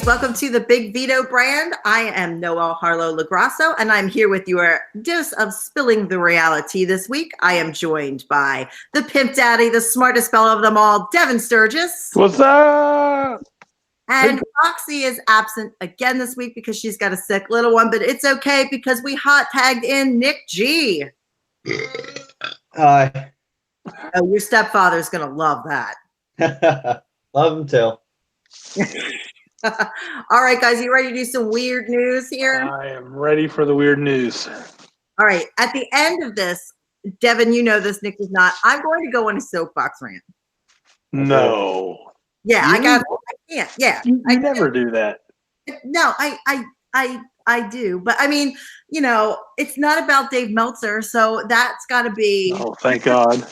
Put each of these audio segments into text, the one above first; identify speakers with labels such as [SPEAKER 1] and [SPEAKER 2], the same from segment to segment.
[SPEAKER 1] Welcome to the Big Vito brand. I am Noelle Harlow Lagrasso, and I'm here with your dose of spilling the reality this week. I am joined by the Pimp Daddy, the smartest fellow of them all, Devin Sturgis.
[SPEAKER 2] What's up?
[SPEAKER 1] And Roxy is absent again this week because she's got a sick little one, but it's okay because we hot tagged in Nick G.
[SPEAKER 3] Hi.
[SPEAKER 1] Oh, your stepfather's going to love that.
[SPEAKER 3] Love him too.
[SPEAKER 1] All right, guys, you ready to do some weird news here?
[SPEAKER 2] I am ready for the weird news.
[SPEAKER 1] All right, at the end of this, Devin, you know this, Nick does not. I'm going to go on a soapbox rant.
[SPEAKER 2] No.
[SPEAKER 1] Yeah, I can't. Yeah,
[SPEAKER 2] I never do that.
[SPEAKER 1] No, I do, but I mean, you know, it's not about Dave Meltzer, so that's got to be.
[SPEAKER 2] Oh, thank God.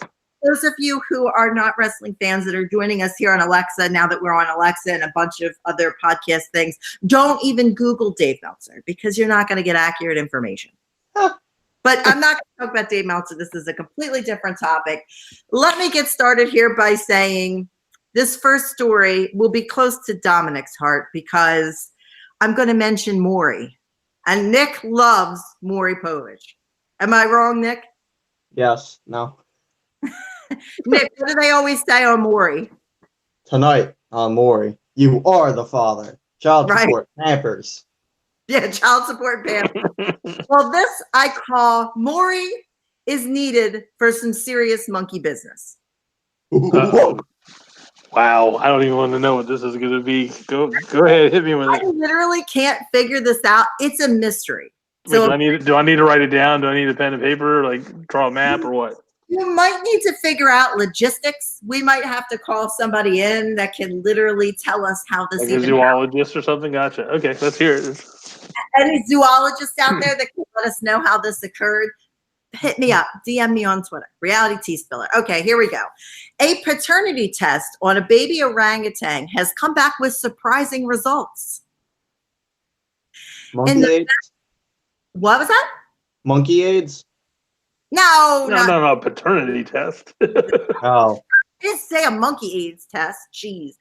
[SPEAKER 1] Those of you who are not wrestling fans that are joining us here on Alexa, now that we're on Alexa and a bunch of other podcast things, don't even Google Dave Meltzer because you're not going to get accurate information. But I'm not going to talk about Dave Meltzer. This is a completely different topic. Let me get started here by saying this first story will be close to Dominic's heart because I'm going to mention Maury. And Nick loves Maury Povich. Am I wrong, Nick?
[SPEAKER 3] Yes. No.
[SPEAKER 1] Nick, what do they always say on Maury?
[SPEAKER 3] Tonight on Maury, you are the father. Child support, Pampers.
[SPEAKER 1] Yeah, child support Pampers. Well, this I call Maury is needed for some serious monkey business.
[SPEAKER 2] Wow, I don't even want to know what this is going to be. Go ahead, hit me with it.
[SPEAKER 1] I literally can't figure this out. It's a mystery.
[SPEAKER 2] Wait,
[SPEAKER 1] So
[SPEAKER 2] do I need to write it down? Do I need a pen and paper, like draw a map or what?
[SPEAKER 1] you might need to figure out logistics. We might have to call somebody in that can literally tell us how this
[SPEAKER 2] Like a
[SPEAKER 1] even
[SPEAKER 2] zoologist or something? Gotcha. Okay, let's hear it.
[SPEAKER 1] Any zoologists out there that can let us know how this occurred, hit me up. DM me on Twitter. RealiT Spiller. Okay, here we go. A paternity test on a baby orangutan has come back with surprising results.
[SPEAKER 3] Monkey AIDS?
[SPEAKER 1] What was that?
[SPEAKER 3] Monkey AIDS?
[SPEAKER 1] No.
[SPEAKER 2] Paternity test.
[SPEAKER 3] Oh.
[SPEAKER 1] Didn't say a monkey AIDS test. Jeez.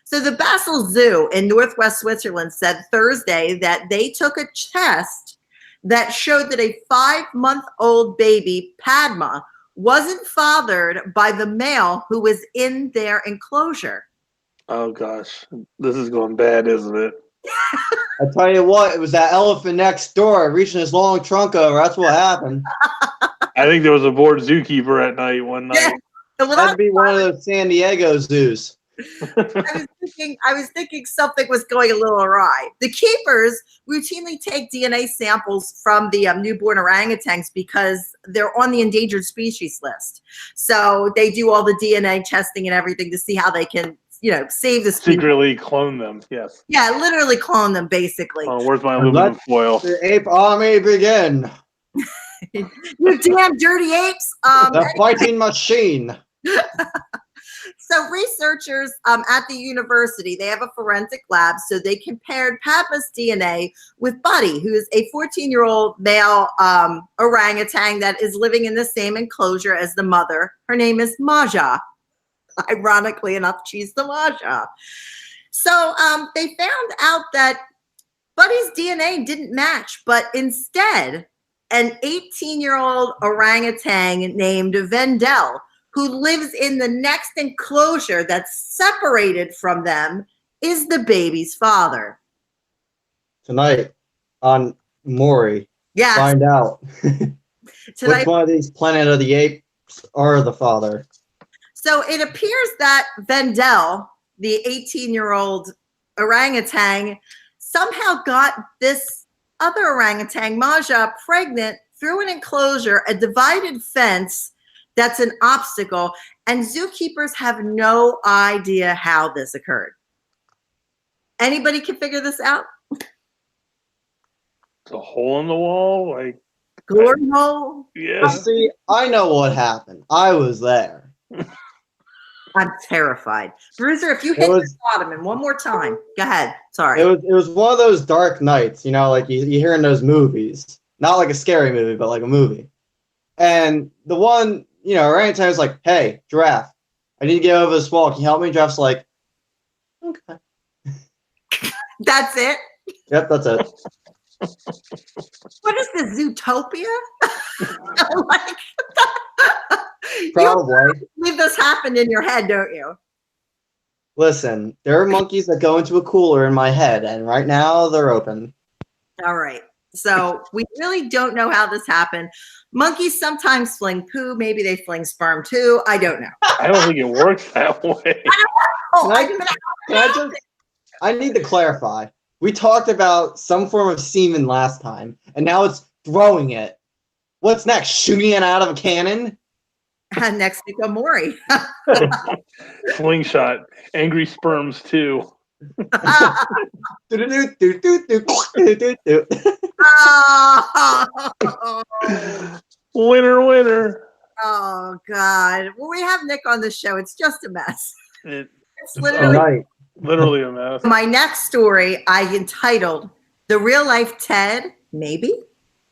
[SPEAKER 1] So the Basel Zoo in Northwest Switzerland said Thursday that they took a test that showed that a 5-month-old baby, Padma, wasn't fathered by the male who was in their enclosure.
[SPEAKER 2] Oh, gosh. This is going bad, isn't it?
[SPEAKER 3] I tell you what, it was that elephant next door reaching his long trunk over. That's what happened.
[SPEAKER 2] I think there was a bored zookeeper at night one night.
[SPEAKER 1] Yeah. Well,
[SPEAKER 3] That'd be one of those San Diego zoos.
[SPEAKER 1] I was thinking something was going a little awry. The keepers routinely take DNA samples from the newborn orangutans because they're on the endangered species list. So they do all the DNA testing and everything to see how they can, save the species.
[SPEAKER 2] Secretly clone them, yes.
[SPEAKER 1] Yeah, literally clone them, basically.
[SPEAKER 2] Oh, where's my aluminum foil?
[SPEAKER 3] The ape army begin.
[SPEAKER 1] You damn dirty apes.
[SPEAKER 3] The fighting machine.
[SPEAKER 1] So researchers at the university, they have a forensic lab, so they compared Padma's DNA with Buddy, who is a 14-year-old male orangutan that is living in the same enclosure as the mother. Her name is Maja. Ironically enough, she's the Maja. So they found out that Buddy's DNA didn't match, but instead, an 18-year-old orangutan named Vendel, who lives in the next enclosure that's separated from them, is the baby's father.
[SPEAKER 3] Tonight on Maury,
[SPEAKER 1] Yes.
[SPEAKER 3] find out
[SPEAKER 1] Tonight,
[SPEAKER 3] which one of these Planet of the Apes are the father.
[SPEAKER 1] So it appears that Vendel, the 18-year-old orangutan, somehow got this other orangutan, Maja, pregnant through an enclosure, a divided fence that's an obstacle, and zookeepers have no idea how this occurred. Anybody can figure this out?
[SPEAKER 2] It's a hole in the wall? Like
[SPEAKER 1] Glory hole?
[SPEAKER 2] Yeah.
[SPEAKER 3] See, I know what happened. I was there.
[SPEAKER 1] I'm terrified. Bruiser, if you hit the bottom and one more time, go ahead. Sorry.
[SPEAKER 3] It was one of those dark nights, like you hear in those movies. Not like a scary movie, but like a movie. And the one, orangutan was like, "Hey, giraffe, I need to get over this wall. Can you help me?" Giraffe's like, "Okay."
[SPEAKER 1] That's it.
[SPEAKER 3] Yep, that's it.
[SPEAKER 1] What is this, Zootopia? Like,
[SPEAKER 3] Probably.
[SPEAKER 1] you believe this happened in your head, don't you?
[SPEAKER 3] Listen, there are monkeys that go into a cooler in my head, and right now they're open.
[SPEAKER 1] All right. So we really don't know how this happened. Monkeys sometimes fling poo. Maybe they fling sperm too. I don't know.
[SPEAKER 2] I don't think it works that way.
[SPEAKER 1] Oh,
[SPEAKER 3] I need to clarify. We talked about some form of semen last time, and now it's throwing it. What's next? Shooting it out of a cannon?
[SPEAKER 1] Next we go, Maury.
[SPEAKER 2] Slingshot. Angry sperms too. Winner, winner.
[SPEAKER 1] Oh God. Well, we have Nick on the show. It's just a mess. It's
[SPEAKER 2] literally a mess.
[SPEAKER 1] My next story I entitled "The Real Life Ted." Maybe.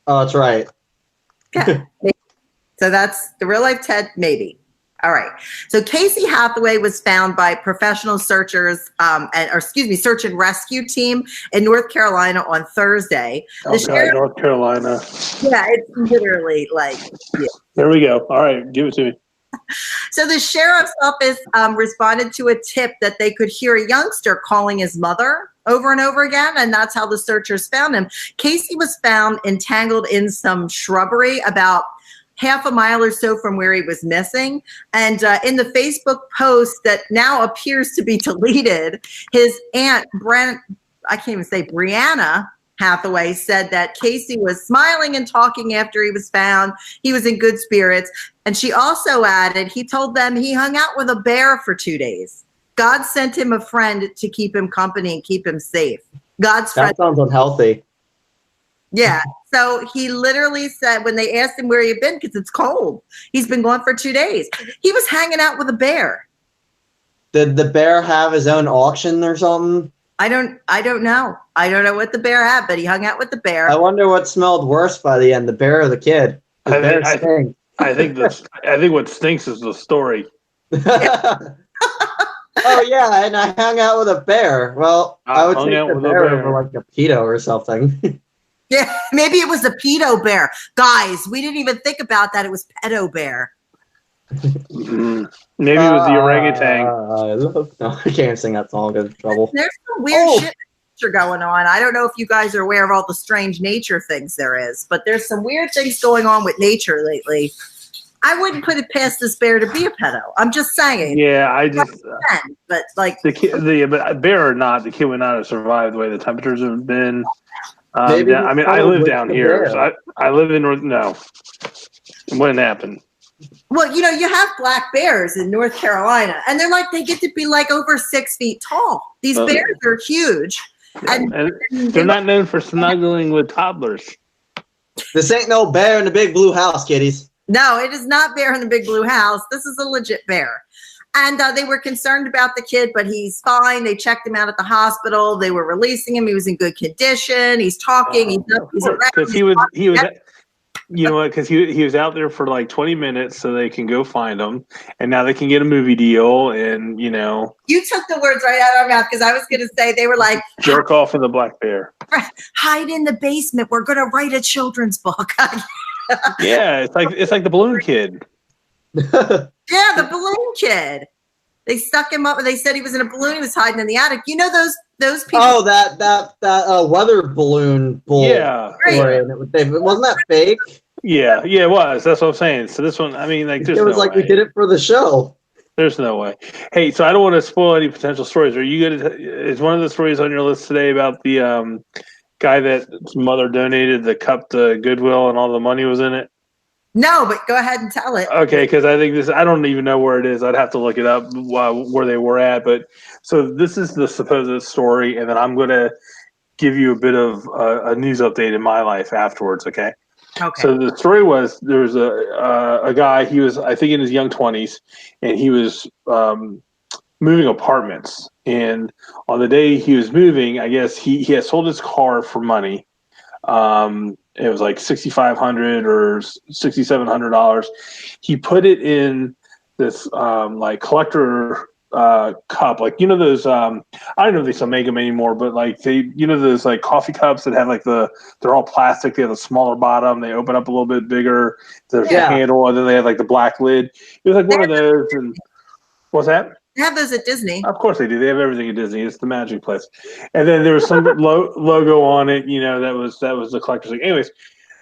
[SPEAKER 3] Oh, that's right.
[SPEAKER 1] Yeah. So that's the real life Ted, maybe. All right. So Casey Hathaway was found by professional searchers, search and rescue team in North Carolina on Thursday.
[SPEAKER 2] North Carolina.
[SPEAKER 1] Yeah, it's literally like. Yeah.
[SPEAKER 2] There we go. All right, give it to me.
[SPEAKER 1] So the sheriff's office responded to a tip that they could hear a youngster calling his mother over and over again, and that's how the searchers found him. Casey was found entangled in some shrubbery about half a mile or so from where he was missing. And in the Facebook post that now appears to be deleted, his aunt, Brianna Hathaway, said that Casey was smiling and talking after he was found. He was in good spirits. And she also added, he told them he hung out with a bear for 2 days. God sent him a friend to keep him company and keep him safe. God's friend.
[SPEAKER 3] That sounds unhealthy.
[SPEAKER 1] Yeah. So he literally said when they asked him where he'd been, because it's cold, he's been gone for 2 days. He was hanging out with a bear.
[SPEAKER 3] Did the bear have his own auction or something?
[SPEAKER 1] I don't know. I don't know what the bear had, but he hung out with the bear.
[SPEAKER 3] I wonder what smelled worse by the end, the bear or the kid. The bear stinks.
[SPEAKER 2] I think what stinks is the story.
[SPEAKER 3] Oh yeah, and I hung out with a bear. Well, I would take the bear over like a pedo or something.
[SPEAKER 1] Yeah, maybe it was a pedo bear. Guys, we didn't even think about that. It was pedo bear.
[SPEAKER 2] Maybe it was the orangutan.
[SPEAKER 3] No, I can't sing that song. I'm in trouble.
[SPEAKER 1] There's some weird shit going on. I don't know if you guys are aware of all the strange nature things there is, but there's some weird things going on with nature lately. I wouldn't put it past this bear to be a pedo. I'm just saying.
[SPEAKER 2] Yeah,
[SPEAKER 1] but like
[SPEAKER 2] but bear or not, the kid would not have survived the way the temperatures have been. I live down here. So I live in North. No, it wouldn't happen.
[SPEAKER 1] Well, you have black bears in North Carolina, and they get to be like over 6 feet tall. These bears are huge. And
[SPEAKER 2] they're not known for snuggling with toddlers.
[SPEAKER 3] This ain't no bear in the big blue house, kiddies.
[SPEAKER 1] No, it is not bear in the big blue house. This is a legit bear. And they were concerned about the kid, but he's fine. They checked him out at the hospital. They were releasing him. He was in good condition. He's talking. He's around.
[SPEAKER 2] Because he was, you know what? Because he was out there for like 20 minutes, so they can go find him, and now they can get a movie deal. And you
[SPEAKER 1] took the words right out of our mouth, because I was going to say, they were like,
[SPEAKER 2] jerk off in the black bear.
[SPEAKER 1] Hide in the basement. We're going to write a children's book.
[SPEAKER 2] Yeah, it's like the balloon kid.
[SPEAKER 1] Yeah, the balloon kid. They stuck him up. They said he was in a balloon. He was hiding in the attic. You know those people.
[SPEAKER 3] Oh, that weather balloon bull.
[SPEAKER 2] Yeah,
[SPEAKER 3] story. Wasn't that fake?
[SPEAKER 2] Yeah, it was. That's what I'm saying. So this one, I mean, like,
[SPEAKER 3] it was like we did it for the show.
[SPEAKER 2] There's no way. Hey, so I don't want to spoil any potential stories. Are you going to? Is one of the stories on your list today about the guy that his mother donated the cup to Goodwill and all the money was in it?
[SPEAKER 1] No, but go ahead and tell it.
[SPEAKER 2] Okay, because I think I don't even know where it is. I'd have to look it up where they were at. But so this is the supposed story, and then I'm going to give you a bit of a news update in my life afterwards, okay?
[SPEAKER 1] Okay.
[SPEAKER 2] So the story was there was a guy, he was, I think, in his young 20s, and he was moving apartments. And on the day he was moving, I guess he had sold his car for money. It was like $6,500 or $6,700. He put it in this like collector cup, like those. I don't know if they still make them anymore, but like those like coffee cups that have like they're all plastic. They have a smaller bottom. They open up a little bit bigger. There's a handle, and then they have like the black lid. It was like one of those. And what's that?
[SPEAKER 1] They have those at Disney.
[SPEAKER 2] Of course they do. They have everything at Disney. It's the magic place. And then there was some logo on it. That was the collector's thing. Anyways,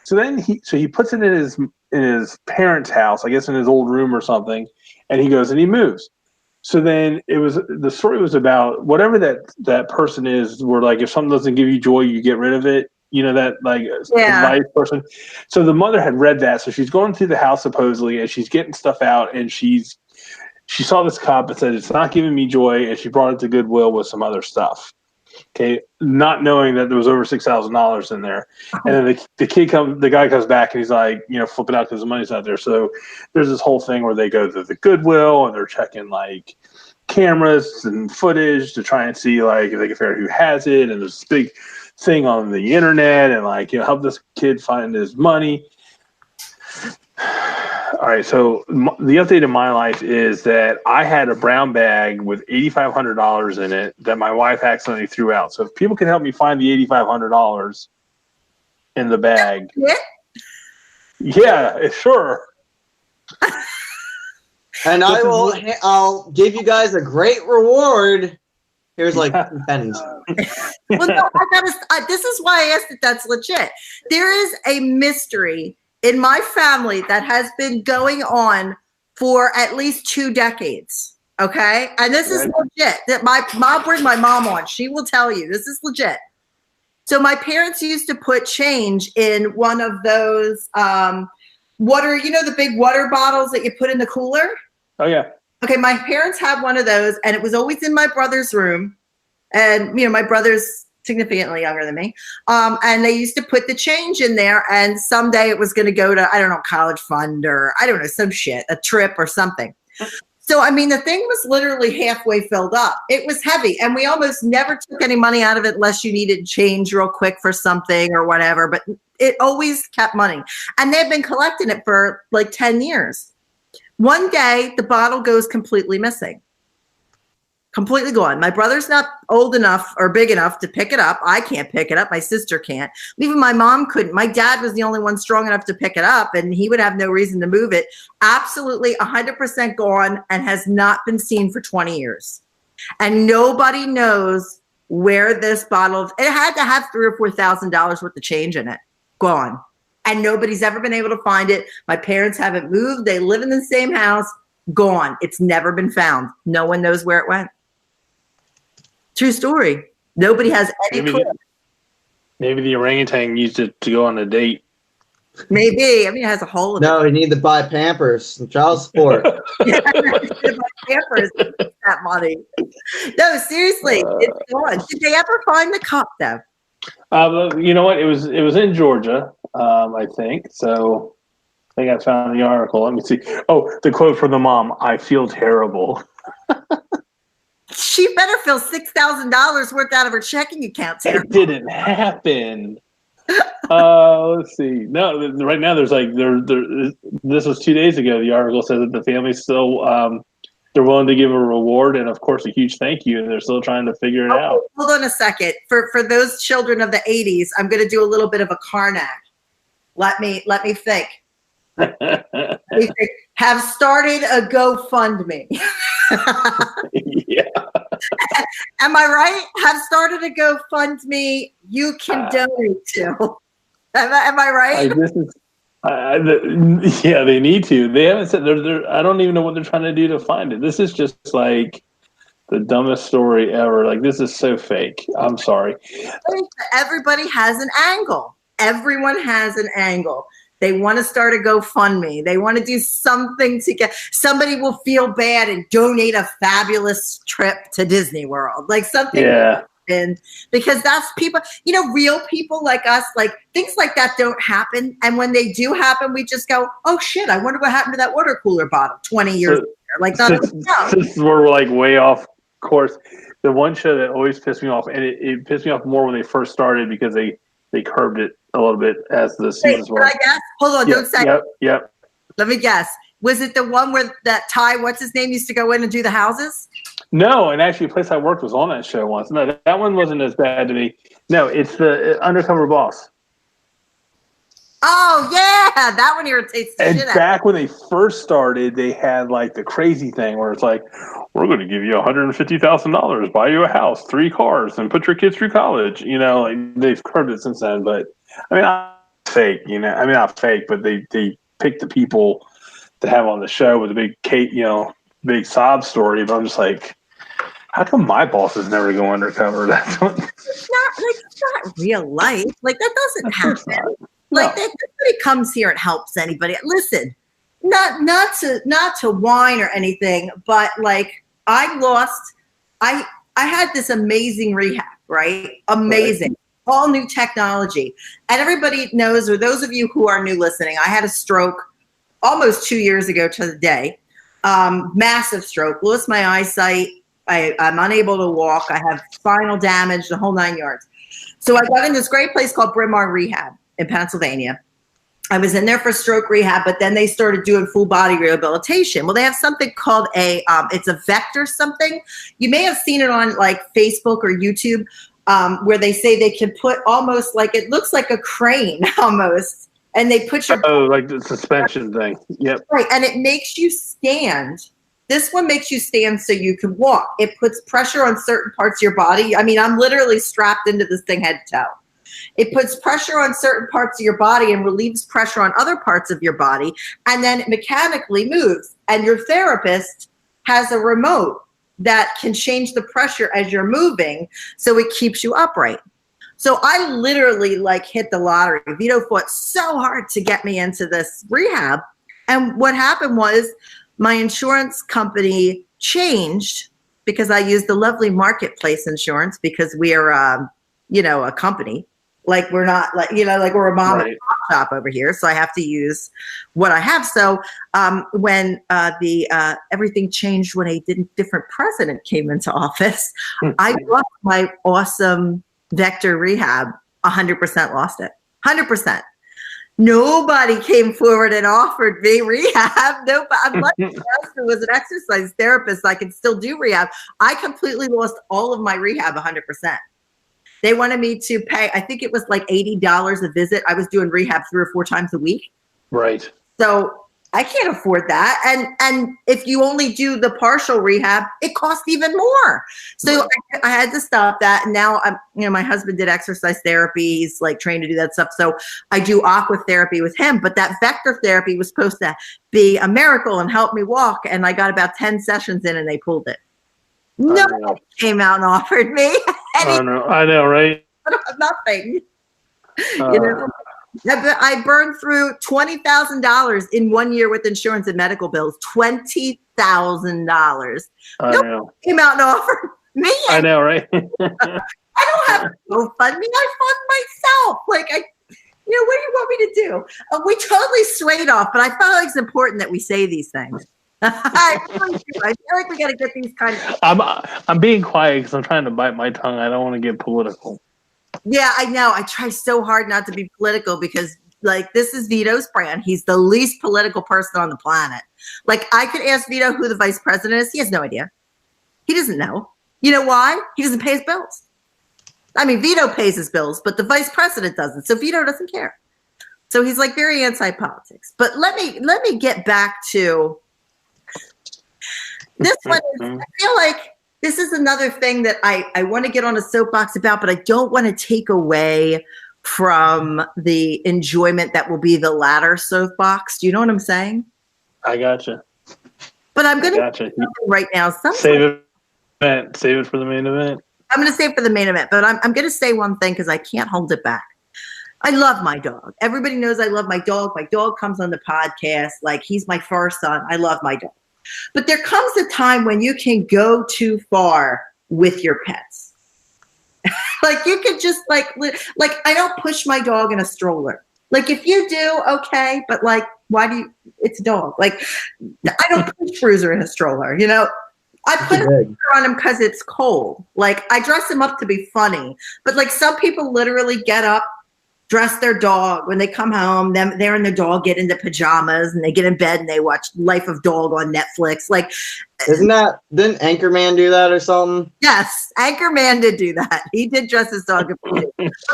[SPEAKER 2] so then he puts it in his parents' house, I guess in his old room or something, and he goes and he moves. So then the story was about whatever that person is, where like if something doesn't give you joy, you get rid of it. That like advice person. So the mother had read that, so she's going through the house supposedly, and she's getting stuff out, and she saw this cup and said, "It's not giving me joy," and she brought it to Goodwill with some other stuff. Okay, not knowing that there was over $6,000 in there, and then the guy comes back and he's like, flipping out because the money's not there. So there's this whole thing where they go to the Goodwill and they're checking like cameras and footage to try and see like if they can figure out who has it. And there's this big thing on the internet and like help this kid find his money. All right, so the update in my life is that I had a brown bag with $8,500 in it that my wife accidentally threw out. So if people can help me find the $8,500 in the bag, yeah, sure.
[SPEAKER 3] And I'll give you guys a great reward. Here's like 2 pennies.
[SPEAKER 1] Well, no, this is why I asked if that's legit. There is a mystery in my family that has been going on for at least 2 decades. Okay. And this is legit. That I'll bring my mom on. She will tell you this is legit. So my parents used to put change in one of those water, the big water bottles that you put in the cooler.
[SPEAKER 2] Oh yeah.
[SPEAKER 1] Okay. My parents had one of those and it was always in my brother's room. And, my brother's significantly younger than me. And they used to put the change in there and someday it was going to go to, I don't know, college fund or I don't know, some shit, a trip or something. So, the thing was literally halfway filled up. It was heavy and we almost never took any money out of it unless you needed change real quick for something or whatever, but it always kept money. And they've been collecting it for like 10 years. One day the bottle goes completely missing. Completely gone. My brother's not old enough or big enough to pick it up. I can't pick it up. My sister can't. Even my mom couldn't. My dad was the only one strong enough to pick it up and he would have no reason to move it. Absolutely 100% gone and has not been seen for 20 years. And nobody knows where this bottle, it had to have $3,000 or $4,000 worth of change in it. Gone. And nobody's ever been able to find it. My parents haven't moved. They live in the same house. Gone. It's never been found. No one knows where it went. True story. Nobody has any clue.
[SPEAKER 2] Maybe the orangutan used it to go on a date.
[SPEAKER 1] Maybe. It has a hole in it.
[SPEAKER 3] No, you need to buy Pampers and child support.
[SPEAKER 1] Pampers, that money. No, seriously, it's gone. Did they ever find the cup though?
[SPEAKER 2] You know what? It was in Georgia, I think. So I think I found the article. Let me see. Oh, the quote from the mom: "I feel terrible."
[SPEAKER 1] She better feel $6,000 worth out of her checking account.
[SPEAKER 2] It didn't happen. Let's see. No, right now there's like this was 2 days ago. The article says that the family's still they're willing to give a reward and of course a huge thank you, and they're still trying to figure it out.
[SPEAKER 1] Hold on a second. For those children of the 80s, I'm going to do a little bit of a Karnak. Let me think. Have started a GoFundMe.
[SPEAKER 2] Yeah.
[SPEAKER 1] Am I right? Have started a GoFundMe you can donate to. Am I right?
[SPEAKER 2] Yeah, they need to. They haven't said I don't even know what they're trying to do to find it. This is just like the dumbest story ever. Like, this is so fake. I'm sorry.
[SPEAKER 1] Everybody has an angle. Everyone has an angle. They want to start a GoFundMe. They want to do something to get somebody will feel bad and donate a fabulous trip to Disney World. Like something.
[SPEAKER 2] Yeah.
[SPEAKER 1] And because that's people, real people like us, like things like that don't happen. And when they do happen, we just go, oh shit, I wonder what happened to that water cooler bottle 20 years later. Like that.
[SPEAKER 2] This is where we're like way off course. The one show that always pissed me off, and it pissed me off more when they first started because they curbed it a little bit as the seasons were.
[SPEAKER 1] Can I guess? Hold on, don't say.
[SPEAKER 2] Yep.
[SPEAKER 1] Let me guess. Was it the one where that Ty, what's his name, used to go in and do the houses?
[SPEAKER 2] No, and actually, a place I worked was on that show once. No, that one wasn't as bad to me. No, it's the Undercover Boss.
[SPEAKER 1] Oh yeah, that one irritates the
[SPEAKER 2] And
[SPEAKER 1] shit out.
[SPEAKER 2] back when they first started, they had like the crazy thing where it's like, we're going to give you $150,000, buy you a house, 3 cars, and put your kids through college. You know, like they've curbed it since then. But I mean, not fake. You know, I mean, not fake, but they pick the people to have on the show with a big big sob story. But I'm just like, how come my bosses never go undercover?
[SPEAKER 1] It's not real life. Like that doesn't happen. Like nobody comes here and helps anybody. Listen, not to whine or anything, but like I had this amazing rehab, right? Amazing. Right. All new technology. And everybody knows, or those of you who are new listening, I had a stroke almost 2 years ago to the day. Massive stroke, lost my eyesight. I'm unable to walk. I have spinal damage, the whole 9 yards. So I got in this great place called Bryn Mawr Rehab in Pennsylvania. I was in there for stroke rehab, but then they started doing full body rehabilitation. Well, they have something called it's a vector something. You may have seen it on like Facebook or YouTube, where they say they can put almost like, it looks like a crane almost. And they put your...
[SPEAKER 2] Oh, like the suspension thing. Yep.
[SPEAKER 1] Right. And it makes you stand. This one makes you stand so you can walk. It puts pressure on certain parts of your body. I mean, I'm literally strapped into this thing head to toe. It puts pressure on certain parts of your body and relieves pressure on other parts of your body. And then it mechanically moves. And your therapist has a remote that can change the pressure as you're moving so it keeps you upright. So I literally like hit the lottery. Vito fought so hard to get me into this rehab. And what happened was my insurance company changed because I used the lovely Marketplace Insurance because we are, a company. Like we're not like we're a mom and pop shop over here. So I have to use what I have. So when everything changed when a different president came into office, I lost my awesome Vector Rehab, 100% lost it. 100%. Nobody came forward and offered me rehab. Nobody. I'm lucky there was an exercise therapist. I can still do rehab. I completely lost all of my rehab 100%. They wanted me to pay, I think it was like $80 a visit. I was doing rehab 3 or 4 times a week.
[SPEAKER 2] Right.
[SPEAKER 1] So I can't afford that. And if you only do the partial rehab, it costs even more. So right. I had to stop that. And now my husband did exercise therapy. He's like trained to do that stuff. So I do aqua therapy with him, but that vector therapy was supposed to be a miracle and help me walk. And I got about 10 sessions in and they pulled it. Nobody came out and offered me anything.
[SPEAKER 2] I know, right?
[SPEAKER 1] Nothing. I burned through $20,000 in 1 year with insurance and medical bills. $20,000. Nobody came out and offered me.
[SPEAKER 2] I know, right?
[SPEAKER 1] I don't have GoFundMe. I fund myself. Like what do you want me to do? We totally swayed off, but I felt like it's important that we say these things. I feel like we got to get these kind of.
[SPEAKER 2] I'm being quiet because I'm trying to bite my tongue. I don't want to get political.
[SPEAKER 1] Yeah, I know. I try so hard not to be political because, like, this is Vito's brand. He's the least political person on the planet. Like, I could ask Vito who the vice president is. He has no idea. He doesn't know. You know why? He doesn't pay his bills. I mean, Vito pays his bills, but the vice president doesn't. So Vito doesn't care. So he's like very anti-politics. But let me get back to this one. I feel like this is another thing that I want to get on a soapbox about, but I don't want to take away from the enjoyment that will be the latter soapbox. Do you know what I'm saying?
[SPEAKER 2] I gotcha.
[SPEAKER 1] But I'm going to right now.
[SPEAKER 2] Save it for the main event.
[SPEAKER 1] I'm going to save it for the main event, but I'm going to say one thing because I can't hold it back. I love my dog. Everybody knows I love my dog. My dog comes on the podcast. Like, he's my first son. I love my dog. But there comes a time when you can go too far with your pets. Like, you could just like I don't push my dog in a stroller. Like, if you do, okay, but like, why do you? It's a dog. Like, I don't push Bruiser in a stroller. I put a sweater on him because it's cold. Like, I dress him up to be funny, but like some people literally get up dress their dog. When they come home, they're and the dog get into pajamas and they get in bed and they watch Life of Dog on Netflix. Like,
[SPEAKER 3] didn't Anchorman do that or something?
[SPEAKER 1] yes, Anchorman did do that. He did dress his dog. But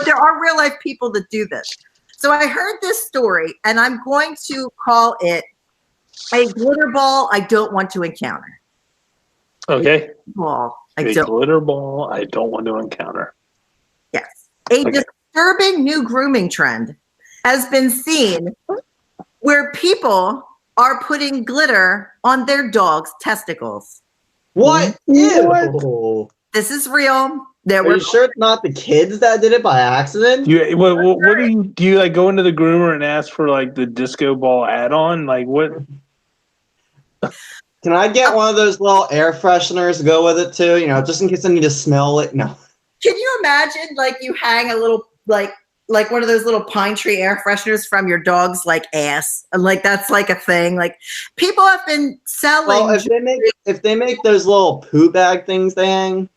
[SPEAKER 1] there are real life people that do this. So I heard this story, and I'm going to call it a glitter ball I don't want to encounter.
[SPEAKER 2] Okay.
[SPEAKER 1] Ball.
[SPEAKER 2] Glitter ball I don't want to encounter.
[SPEAKER 1] Yes. A disturbing new grooming trend has been seen where people are putting glitter on their dog's testicles.
[SPEAKER 3] What? Ew.
[SPEAKER 1] This is real.
[SPEAKER 3] Are you sure it's not the kids that did it by accident?
[SPEAKER 2] What do you like go into the groomer and ask for like the disco ball add-on? Like what?
[SPEAKER 3] Can I get one of those little air fresheners to go with it too? You know, just in case I need to smell it. No.
[SPEAKER 1] Can you imagine like you hang a little like one of those little pine tree air fresheners from your dog's like ass? And like that's like a thing. Like people have been selling.
[SPEAKER 3] Well, if they make those little poo bag things they hang.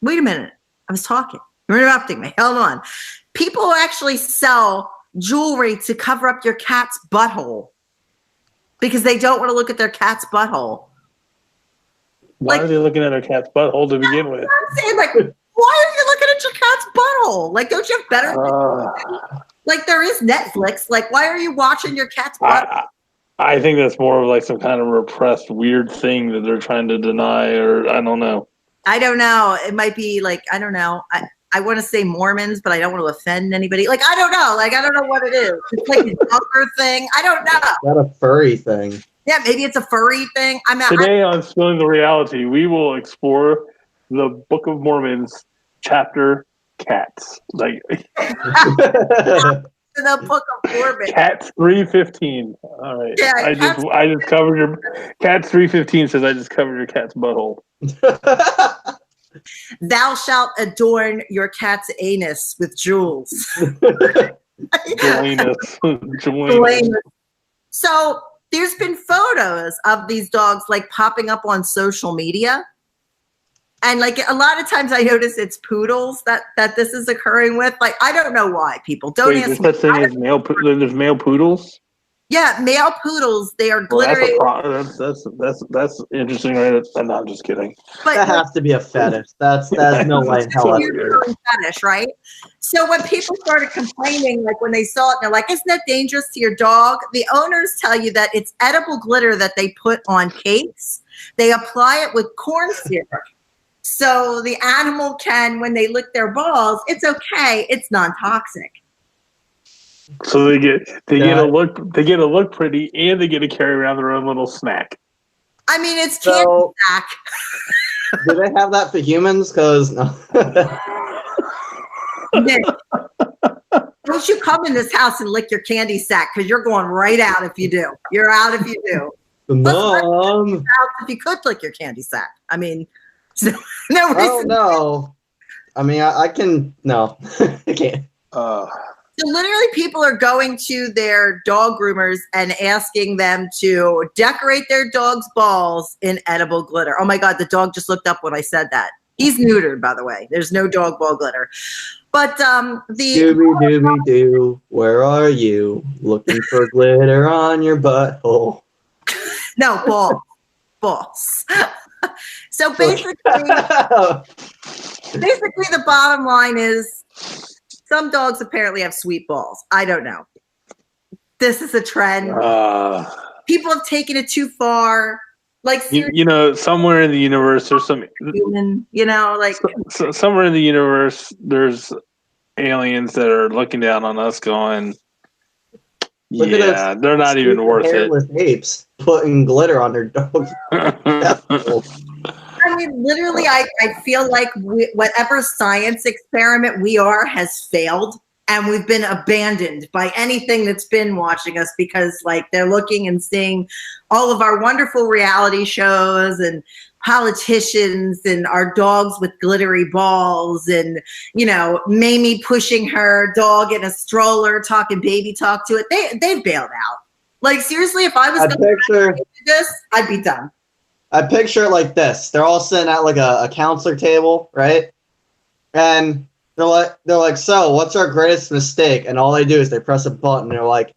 [SPEAKER 1] Wait a minute. I was talking. You're interrupting me. Hold on. People actually sell jewelry to cover up your cat's butthole because they don't want to look at their cat's butthole.
[SPEAKER 2] Why are they looking at their cat's butthole to begin with?
[SPEAKER 1] I'm saying, like, why are you looking at your cat's butthole? Like, don't you have better things to do? Like, there is Netflix. Like, why are you watching your cat's butthole?
[SPEAKER 2] I think that's more of like some kind of repressed weird thing that they're trying to deny, or I don't know.
[SPEAKER 1] I don't know. It might be like, I don't know. I want to say Mormons, but I don't want to offend anybody. Like, I don't know. Like, I don't know what it is. It's like a Docker thing. I don't know.
[SPEAKER 3] Not a furry thing.
[SPEAKER 1] Yeah, maybe it's a furry thing.
[SPEAKER 2] Today on Spilling the Reality, we will explore the Book of Mormon's chapter Cats. Like
[SPEAKER 1] the Book of Mormon.
[SPEAKER 2] Cats 315. All right.
[SPEAKER 1] Yeah,
[SPEAKER 2] I just covered your Cats 315 says I just covered your cat's butthole.
[SPEAKER 1] Thou shalt adorn your cat's anus with jewels.
[SPEAKER 2] Joanus.
[SPEAKER 1] So there's been photos of these dogs like popping up on social media. And like a lot of times I notice it's poodles that this is occurring with. Like, I don't know why people don't ask me.
[SPEAKER 2] There's male poodles?
[SPEAKER 1] Yeah, male poodles, they are glittery.
[SPEAKER 2] That's interesting, right? No, I'm just kidding.
[SPEAKER 1] But
[SPEAKER 3] that has to be a fetish. That's no way in hell.
[SPEAKER 1] Fetish, right? So when people started complaining, like when they saw it, they're like, "Isn't that dangerous to your dog?" The owners tell you that it's edible glitter that they put on cakes. They apply it with corn syrup, so the animal can, when they lick their balls, it's okay. It's non-toxic.
[SPEAKER 2] So they get a look pretty, and they get to carry around their own little snack.
[SPEAKER 1] I mean, it's candy snack.
[SPEAKER 3] Do they have that for humans? Because no.
[SPEAKER 1] Nick, don't you come in this house and lick your candy sack, because you're going right out if you do. You're out if you do.
[SPEAKER 3] Mom,
[SPEAKER 1] if you could lick your candy sack, I mean, no reason.
[SPEAKER 3] I don't know. I mean, I can no, I can't.
[SPEAKER 1] So literally people are going to their dog groomers and asking them to decorate their dog's balls in edible glitter. Oh my God, the dog just looked up when I said that. He's neutered, by the way. There's no dog ball glitter. But
[SPEAKER 3] Dooby-doo, where are you? Looking for glitter on your butthole.
[SPEAKER 1] No, balls. So basically the bottom line is, some dogs apparently have sweet balls. I don't know. This is a trend. People have taken it too far. Like,
[SPEAKER 2] somewhere in the universe, there's some
[SPEAKER 1] human.
[SPEAKER 2] Somewhere in the universe, there's aliens that are looking down on us, going, "Yeah, they're not even worth it."
[SPEAKER 3] Apes putting glitter on their dogs.
[SPEAKER 1] I mean, literally, I feel like whatever science experiment we are has failed, and we've been abandoned by anything that's been watching us, because like they're looking and seeing all of our wonderful reality shows and politicians and our dogs with glittery balls and, Mamie pushing her dog in a stroller, talking baby talk to it. They've bailed out. Like, seriously, if I was going to do this, I'd be done.
[SPEAKER 3] I picture it like this. They're all sitting at like a counselor table, right? And They're like, so what's our greatest mistake? And all they do is they press a button. And they're like,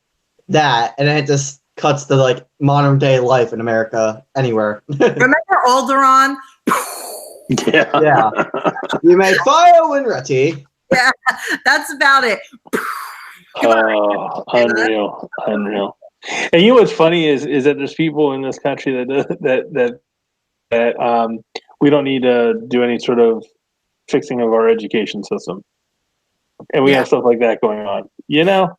[SPEAKER 3] that, and then it just cuts to like modern day life in America anywhere.
[SPEAKER 1] Remember Alderaan?
[SPEAKER 2] Yeah.
[SPEAKER 3] You may fire when ready.
[SPEAKER 1] Yeah, that's about it.
[SPEAKER 2] Oh, unreal. And you know what's funny is that there's people in this country that we don't need to do any sort of fixing of our education system, and we have stuff like that going on. You know.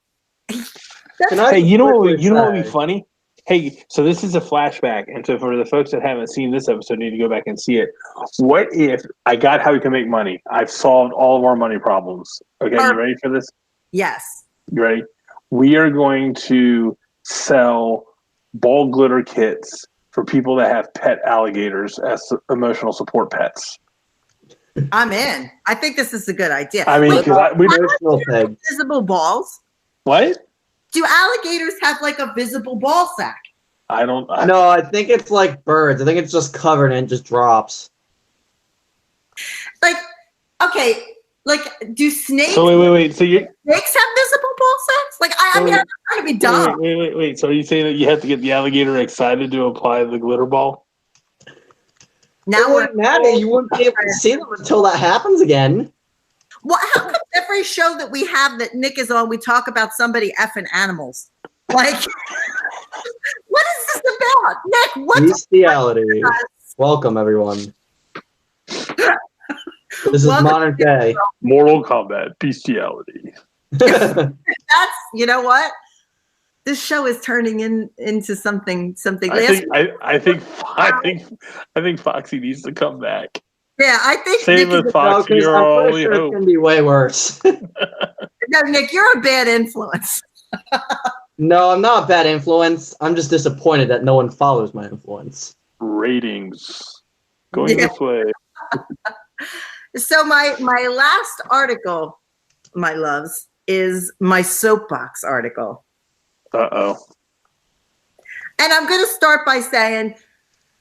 [SPEAKER 2] Hey, you know what would be funny? Hey, so this is a flashback, and so for the folks that haven't seen this episode, need to go back and see it. What if I got how we can make money? I've solved all of our money problems. Okay, you ready for this?
[SPEAKER 1] Yes.
[SPEAKER 2] You ready? We are going to sell ball glitter kits for people that have pet alligators as emotional support pets.
[SPEAKER 1] I'm in. I think this is a good idea.
[SPEAKER 2] I mean, because we
[SPEAKER 3] know
[SPEAKER 1] visible balls.
[SPEAKER 2] What?
[SPEAKER 1] Do alligators have like a visible ball sack?
[SPEAKER 3] No, I think it's like birds. I think it's just covered and it just drops.
[SPEAKER 1] Like, okay, like do snakes?
[SPEAKER 2] So wait. So snakes
[SPEAKER 1] have visible ball sacks? Like, I mean, I'm trying to be dumb.
[SPEAKER 2] Wait. So are you saying that you have to get the alligator excited to apply the glitter ball?
[SPEAKER 3] Now it wouldn't matter. You wouldn't be able to see them until that happens again.
[SPEAKER 1] Well, how come every show that we have that Nick is on, we talk about somebody effing animals? Like, what is this about? Nick, what's
[SPEAKER 3] bestiality? Welcome, everyone. This is modern day.
[SPEAKER 2] Mortal Kombat, bestiality.
[SPEAKER 1] That's, you know what? This show is turning into something.
[SPEAKER 2] I think Foxy needs to come back.
[SPEAKER 1] Yeah, I think
[SPEAKER 2] Save with Foxy.
[SPEAKER 3] It's gonna be way worse.
[SPEAKER 1] No, Nick, you're a bad influence.
[SPEAKER 3] No, I'm not a bad influence. I'm just disappointed that no one follows my influence.
[SPEAKER 2] Ratings going this way.
[SPEAKER 1] So my last article, my loves, is my soapbox article.
[SPEAKER 2] Uh-oh.
[SPEAKER 1] And I'm going to start by saying,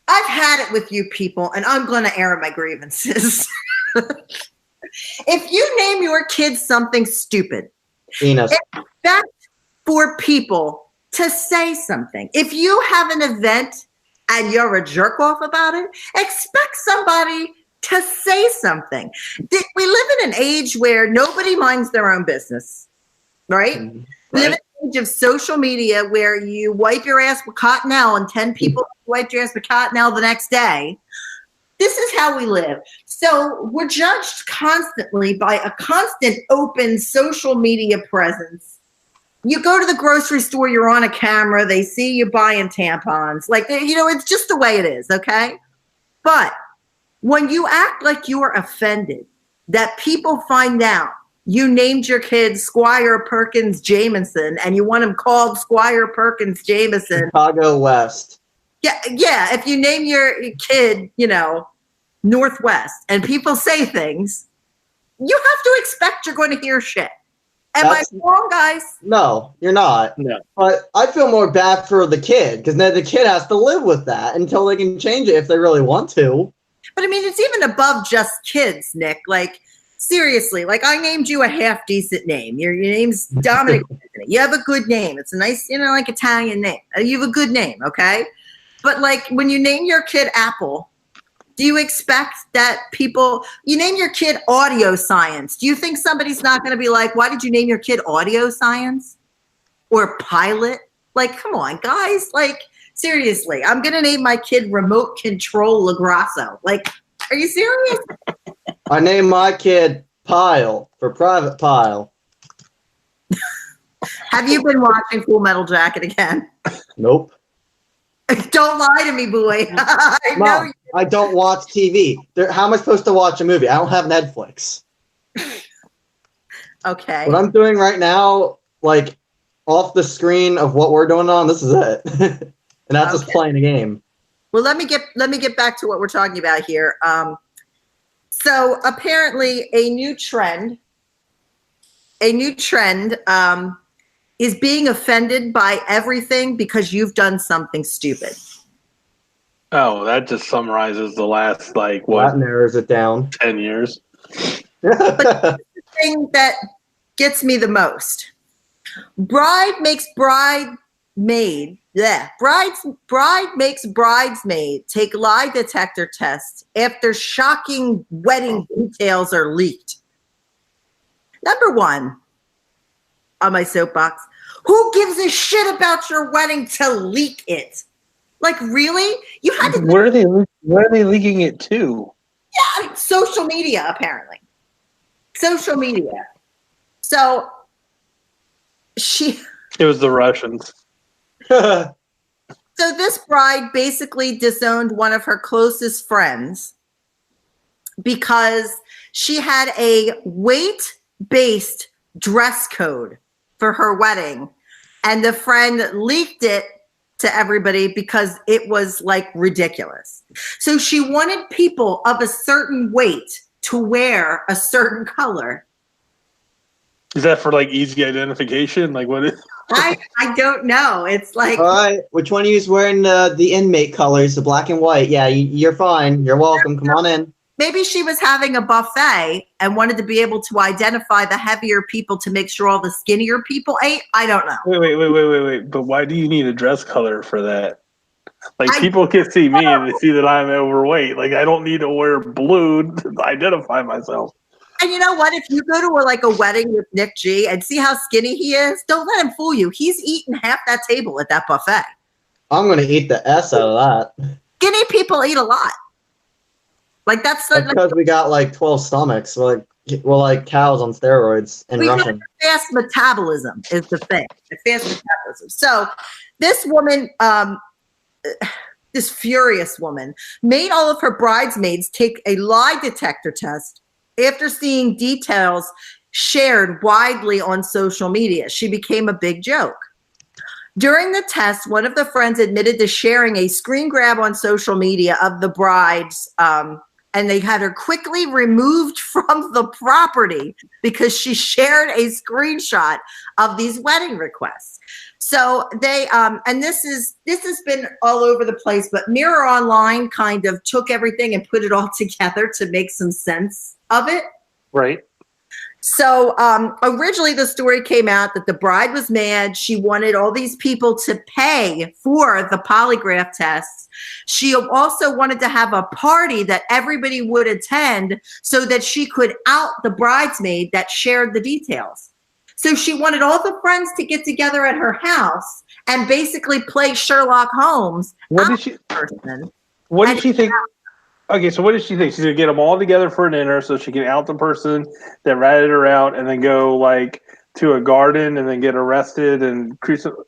[SPEAKER 1] I've had it with you people, and I'm going to air my grievances. If you name your kids something stupid, expect for people to say something. If you have an event and you're a jerk off about it, expect somebody to say something. We live in an age where nobody minds their own business, right?
[SPEAKER 3] Mm-hmm.
[SPEAKER 1] We live in an age of social media where you wipe your ass with Cottonelle and 10 people wipe your ass with Cottonelle the next day. This is how we live. So we're judged constantly by a constant open social media presence. You go to the grocery store, you're on a camera, they see you buying tampons. Like, you know, it's just the way it is, okay? But when you act like you are offended that people find out you named your kid Squire Perkins Jameson and you want him called Squire Perkins Jameson.
[SPEAKER 3] Chicago West.
[SPEAKER 1] Yeah. If you name your kid, you know, Northwest, and people say things, you have to expect you're going to hear shit. Am I wrong, guys?
[SPEAKER 3] No, you're not.
[SPEAKER 2] No.
[SPEAKER 3] But I feel more bad for the kid because then the kid has to live with that until they can change it if they really want to.
[SPEAKER 1] But I mean, it's even above just kids, Nick. Like, seriously, like I named you a half decent name. Your name's Dominic. You have a good name. It's a nice, you know, like Italian name. You have a good name, okay? But like when you name your kid Apple, do you expect that you name your kid Audio Science? Do you think somebody's not going to be like, why did you name your kid Audio Science or Pilot? Like, come on, guys. Like, seriously, I'm going to name my kid Remote Control LaGrasso. Like, are you serious?
[SPEAKER 3] I named my kid Pile for Private Pile.
[SPEAKER 1] Have you been watching Full Metal Jacket again?
[SPEAKER 3] Nope.
[SPEAKER 1] Don't lie to me, boy.
[SPEAKER 3] Mom, I don't watch TV. How am I supposed to watch a movie? I don't have Netflix.
[SPEAKER 1] Okay.
[SPEAKER 3] What I'm doing right now, like off the screen of what we're doing on, this is it. And that's just playing a game.
[SPEAKER 1] Well, let me get back to what we're talking about here. So apparently a new trend is being offended by everything because you've done something stupid.
[SPEAKER 2] Oh, that just summarizes the last,
[SPEAKER 3] That narrows it down.
[SPEAKER 2] 10 years.
[SPEAKER 1] But thing that gets me the most. Bride makes bridesmaid. Yeah, bride makes bridesmaid take lie detector test after shocking wedding details are leaked. Number one on my soapbox, who gives a shit about your wedding to leak it? Like, really? You had to.
[SPEAKER 2] Where are they leaking it to?
[SPEAKER 1] Yeah, social media, apparently. Social media. So
[SPEAKER 2] It was the Russians.
[SPEAKER 1] So this bride basically disowned one of her closest friends because she had a weight-based dress code for her wedding, and the friend leaked it to everybody because it was like ridiculous. So she wanted people of a certain weight to wear a certain color.
[SPEAKER 2] Is that for like easy identification? Like what is?
[SPEAKER 1] I don't know. It's like,
[SPEAKER 3] all right, which one of you is wearing the inmate colors, the black and white? Yeah, you're fine. You're welcome. Come on in.
[SPEAKER 1] maybe she was having a buffet and wanted to be able to identify the heavier people to make sure all the skinnier people ate. I don't know.
[SPEAKER 2] Wait. But why do you need a dress color for that? Like, people can see me and they see that I'm overweight. Like, I don't need to wear blue to identify myself.
[SPEAKER 1] And you know what? If you go to a wedding with Nick G and see how skinny he is, don't let him fool you. He's eating half that table at that buffet.
[SPEAKER 3] I'm going to eat the S out of that.
[SPEAKER 1] Skinny people eat a lot. Like, that's
[SPEAKER 3] because we got like 12 stomachs. We're like cows on steroids in Russian.
[SPEAKER 1] Fast metabolism is the thing. Fast metabolism. So this woman, this furious woman, made all of her bridesmaids take a lie detector test after seeing details shared widely on social media. She became a big joke. During the test, one of the friends admitted to sharing a screen grab on social media of the brides, and they had her quickly removed from the property because she shared a screenshot of these wedding requests. So they, and this has been all over the place, but Mirror Online kind of took everything and put it all together to make some sense of it.
[SPEAKER 2] Right.
[SPEAKER 1] So originally the story came out that the bride was mad. She wanted all these people to pay for the polygraph tests. She also wanted to have a party that everybody would attend so that she could out the bridesmaid that shared the details. So she wanted all the friends to get together at her house and basically play Sherlock Holmes.
[SPEAKER 2] What did she think? Okay, so what did she think? She's gonna get them all together for dinner so she can out the person that ratted her out, and then go like to a garden and then get arrested and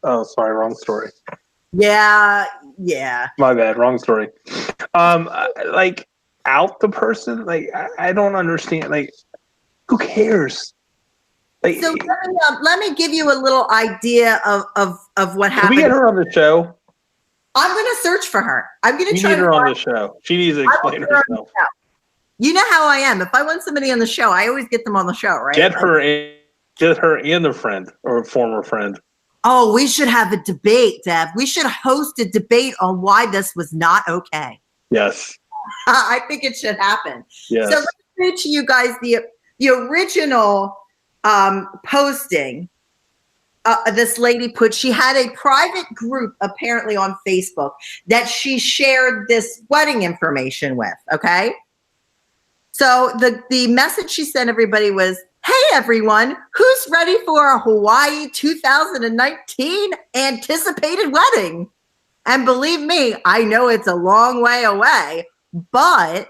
[SPEAKER 2] oh, sorry, wrong story.
[SPEAKER 1] Yeah.
[SPEAKER 2] My bad, wrong story. Like out the person. Like I don't understand. Like, who cares? Like,
[SPEAKER 1] so let me give you a little idea of what happened.
[SPEAKER 2] Can we get her on the show?
[SPEAKER 1] I'm going to search for her. I'm going to try
[SPEAKER 2] to get her on the show. She needs to explain herself.
[SPEAKER 1] You know how I am. If I want somebody on the show, I always get them on the show, right?
[SPEAKER 2] Get her and the friend or former friend.
[SPEAKER 1] Oh, we should have a debate, Dev. We should host a debate on why this was not okay.
[SPEAKER 2] Yes.
[SPEAKER 1] I think it should happen.
[SPEAKER 2] Yes.
[SPEAKER 1] So let me read to you guys the original posting. This lady put, she had a private group apparently on Facebook that she shared this wedding information with, okay? So the message she sent everybody was, hey everyone, who's ready for a Hawaii 2019 anticipated wedding? And believe me, I know it's a long way away, but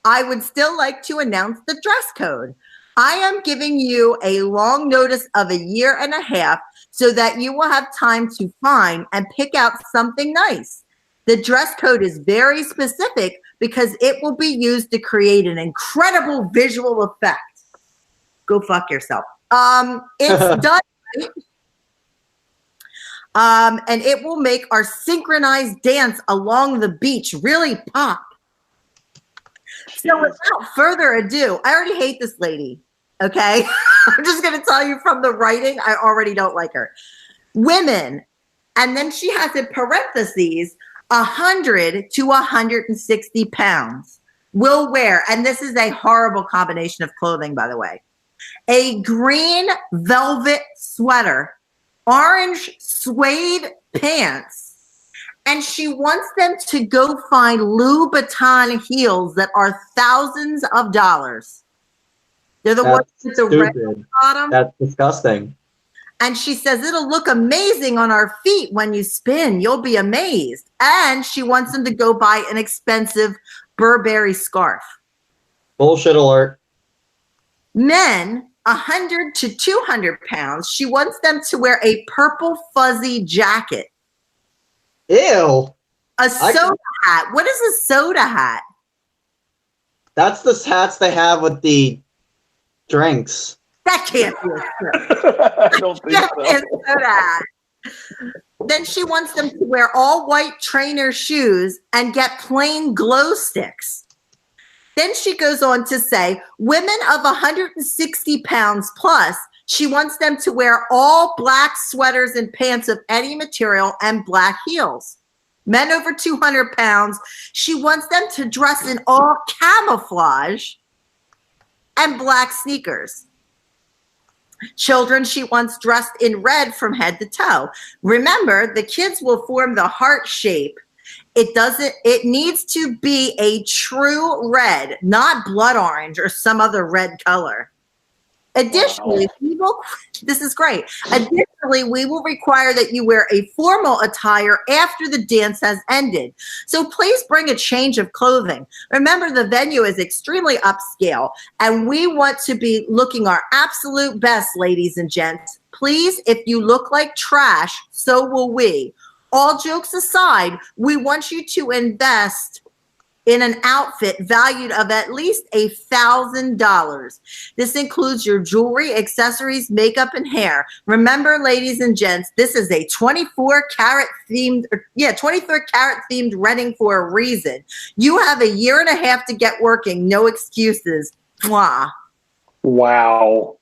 [SPEAKER 1] I would still like to announce the dress code. I am giving you a long notice of 1.5 years so that you will have time to find and pick out something nice. The dress code is very specific because it will be used to create an incredible visual effect. Go fuck yourself. It's done right. And it will make our synchronized dance along the beach really pop. So without further ado, I already hate this lady. Okay, I'm just going to tell you from the writing, I already don't like her. Women, and then she has in parentheses, 100 to 160 pounds will wear, and this is a horrible combination of clothing, by the way, a green velvet sweater, orange suede pants, and she wants them to go find Louboutin heels that are thousands of dollars. They're the ones with the red bottom.
[SPEAKER 3] That's disgusting.
[SPEAKER 1] And she says, it'll look amazing on our feet when you spin. You'll be amazed. And she wants them to go buy an expensive Burberry scarf.
[SPEAKER 3] Bullshit alert.
[SPEAKER 1] Men, 100 to 200 pounds, she wants them to wear a purple fuzzy jacket.
[SPEAKER 3] Ew.
[SPEAKER 1] A soda hat. What is a soda hat?
[SPEAKER 3] That's the hats they have with the drinks.
[SPEAKER 1] That can't be a soda.
[SPEAKER 2] I don't think so.
[SPEAKER 1] Soda hat. Then she wants them to wear all white trainer shoes and get plain glow sticks. Then she goes on to say, women of 160 pounds plus, she wants them to wear all black sweaters and pants of any material and black heels. Men over 200 pounds, she wants them to dress in all camouflage and black sneakers. Children, she wants dressed in red from head to toe. Remember, the kids will form the heart shape. It needs to be a true red, not blood orange or some other red color. Additionally, this is great. Additionally, we will require that you wear a formal attire after the dance has ended. So please bring a change of clothing. Remember, the venue is extremely upscale, and we want to be looking our absolute best, ladies and gents. Please, if you look like trash, so will we. All jokes aside, we want you to invest in an outfit valued of at least $1,000. This includes your jewelry, accessories, makeup, and hair. Remember, ladies and gents, this is a 24 karat themed wedding for a reason. You have a year and a half to get working. No excuses. Mwah.
[SPEAKER 2] Wow.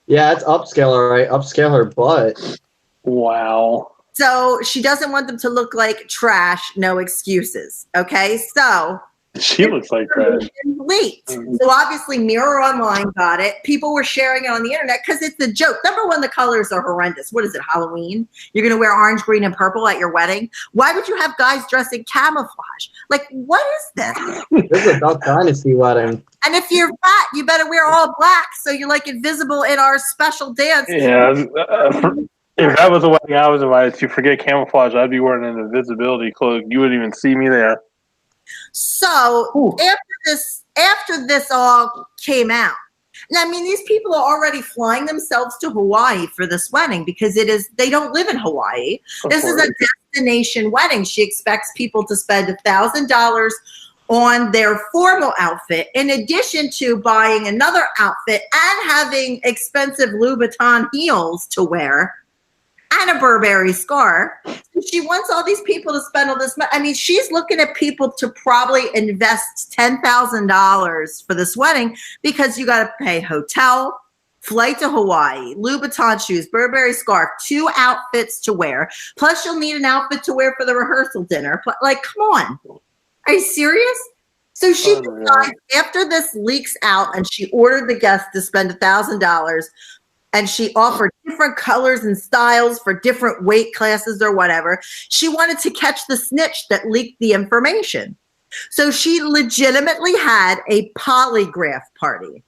[SPEAKER 3] Yeah, it's upscale, all right. Upscale her butt.
[SPEAKER 2] Wow.
[SPEAKER 1] So she doesn't want them to look like trash, no excuses. Okay, so
[SPEAKER 2] she looks like trash.
[SPEAKER 1] Leaked. So obviously Mirror Online got it. People were sharing it on the internet because it's a joke. Number one, the colors are horrendous. What is it, Halloween? You're going to wear orange, green, and purple at your wedding? Why would you have guys dress in camouflage? Like, what is this?
[SPEAKER 3] This is a Duck Dynasty wedding.
[SPEAKER 1] And if you're fat, you better wear all black so you're like invisible in our special dance.
[SPEAKER 2] Yeah. If that was a wedding I was invited to, forget camouflage, I'd be wearing an invisibility cloak. You wouldn't even see me there.
[SPEAKER 1] So after this all came out, and I mean, these people are already flying themselves to Hawaii for this wedding because they don't live in Hawaii. This is a destination wedding. She expects people to spend $1,000 on their formal outfit, in addition to buying another outfit and having expensive Louboutin heels to wear and a Burberry scarf. She wants all these people to spend all this money. I mean, she's looking at people to probably invest $10,000 for this wedding because you got to pay hotel, flight to Hawaii, Louboutin shoes, Burberry scarf, 2 outfits to wear. Plus, you'll need an outfit to wear for the rehearsal dinner. Like, come on. Are you serious? So she decides after this leaks out and she ordered the guests to spend $1,000, and she offered different colors and styles for different weight classes or whatever. She wanted to catch the snitch that leaked the information. So she legitimately had a polygraph party.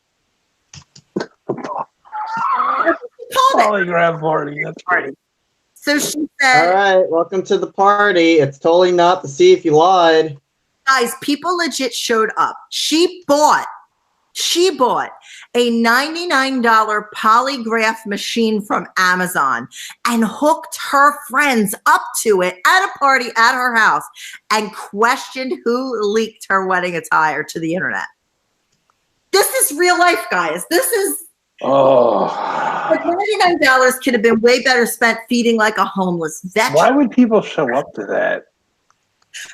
[SPEAKER 2] Polygraph party. That's great.
[SPEAKER 1] So she said,
[SPEAKER 3] all right, welcome to the party. It's totally not to see if you lied.
[SPEAKER 1] Guys, people legit showed up. She bought a $99 polygraph machine from Amazon and hooked her friends up to it at a party at her house and questioned who leaked her wedding attire to the internet. This is real life, guys. This is like $99 could have been way better spent feeding like a homeless veteran.
[SPEAKER 2] Why would people show up to that?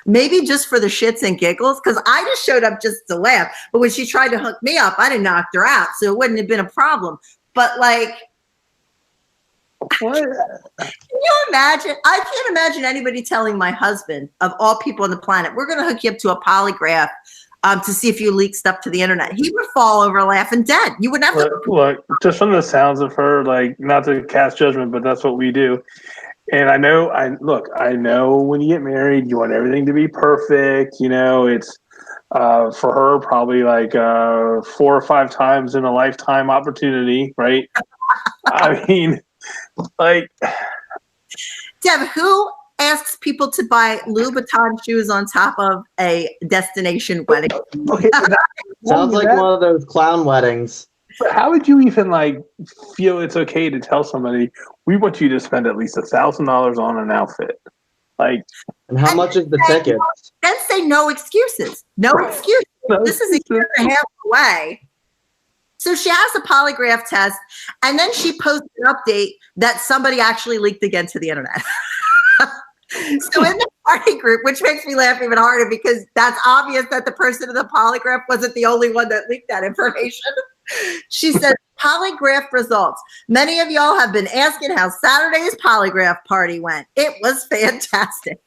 [SPEAKER 1] Maybe just for the shits and giggles, because I just showed up just to laugh. But when she tried to hook me up, I didn't knock her out, so it wouldn't have been a problem. But like,
[SPEAKER 2] what?
[SPEAKER 1] Can you imagine? I can't imagine anybody telling my husband, of all people on the planet, we're going to hook you up to a polygraph to see if you leak stuff to the internet. He would fall over laughing dead. You would never.
[SPEAKER 2] Look, just from the sounds of her, like, not to cast judgment, but that's what we do. And I know when you get married, you want everything to be perfect. You know, it's for her probably like 4 or 5 times in a lifetime opportunity, right? I mean, like,
[SPEAKER 1] Deb, who asks people to buy Louboutin shoes on top of a destination wedding?
[SPEAKER 2] Okay,
[SPEAKER 3] Sounds like one of those clown weddings.
[SPEAKER 2] But how would you even like feel it's okay to tell somebody we want you to spend at least $1,000 on an outfit? Like,
[SPEAKER 3] and how much is the ticket?
[SPEAKER 1] Then say no excuses. No excuses. This is a year and a half away. So she has a polygraph test, and then she posted an update that somebody actually leaked again to the internet. So in the party group, which makes me laugh even harder because that's obvious that the person in the polygraph wasn't the only one that leaked that information. She said, polygraph results. Many of y'all have been asking how Saturday's polygraph party went. It was fantastic.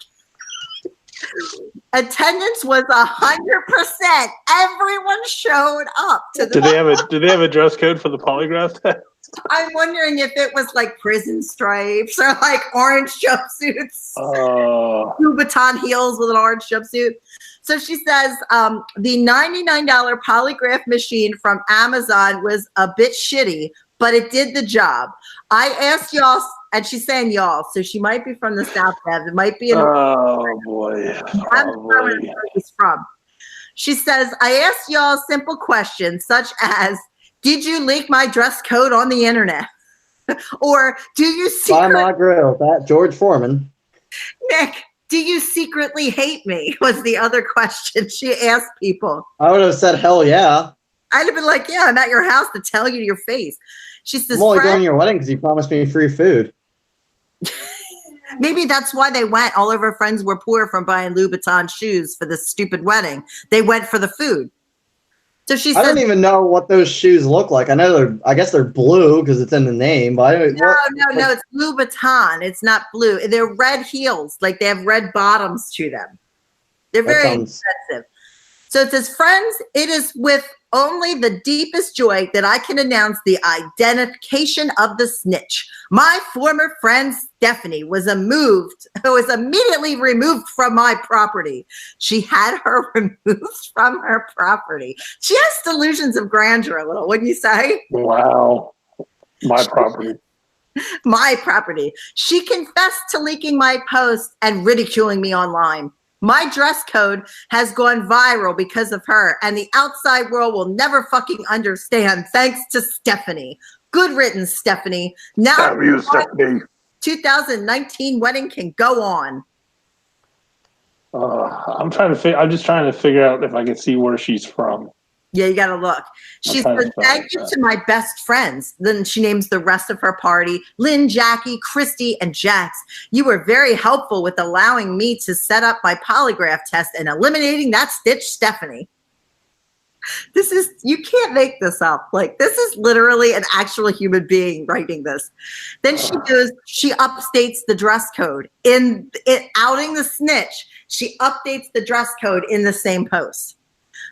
[SPEAKER 1] Attendance was 100%. Everyone showed up to the.
[SPEAKER 2] Did they have a dress code for the polygraph test?
[SPEAKER 1] I'm wondering if it was like prison stripes or like orange jumpsuits. Louboutin heels with an orange jumpsuit. So she says the $99 polygraph machine from Amazon was a bit shitty, but it did the job. I asked y'all, and she's saying y'all, so she might be from the South End. It might be in
[SPEAKER 2] boy.
[SPEAKER 1] I'm where she's from. She says, I asked y'all simple questions such as, did you leak my dress code on the internet? Or do you
[SPEAKER 3] Buy my grill, that George Foreman.
[SPEAKER 1] Nick, do you secretly hate me? Was the other question she asked people.
[SPEAKER 3] I would have said, hell yeah.
[SPEAKER 1] I'd have been like, yeah, I'm at your house to tell you to your face. She says,
[SPEAKER 3] I'm only going to your wedding because you promised me free food.
[SPEAKER 1] Maybe that's why they went. All of her friends were poor from buying Louboutin shoes for this stupid wedding. They went for the food. So she said,
[SPEAKER 3] I don't even know what those shoes look like. I guess they're blue because it's in the name. But
[SPEAKER 1] no, it's Louboutin. It's not blue. They're red heels. Like they have red bottoms to them. They're very expensive. So it says, friends, it is with only the deepest joy that I can announce the identification of the snitch. My former friend Stephanie was immediately removed from my property. She had her removed from her property. She has delusions of grandeur a little, wouldn't you say?
[SPEAKER 2] Wow. My property.
[SPEAKER 1] My property. She confessed to leaking my post and ridiculing me online. My dress code has gone viral because of her, and the outside world will never fucking understand. Thanks to Stephanie. Good riddance, Stephanie. Now,
[SPEAKER 2] Stephanie.
[SPEAKER 1] 2019 wedding can go on.
[SPEAKER 2] I'm just trying to figure out if I can see where she's from.
[SPEAKER 1] Yeah, you got to look. She said, thank you to my best friends. Then she names the rest of her party, Lynn, Jackie, Christy, and Jax. You were very helpful with allowing me to set up my polygraph test and eliminating that stitch, Stephanie. You can't make this up. Like, this is literally an actual human being writing this. Then she updates the dress code. In it outing the snitch, she updates the dress code in the same post.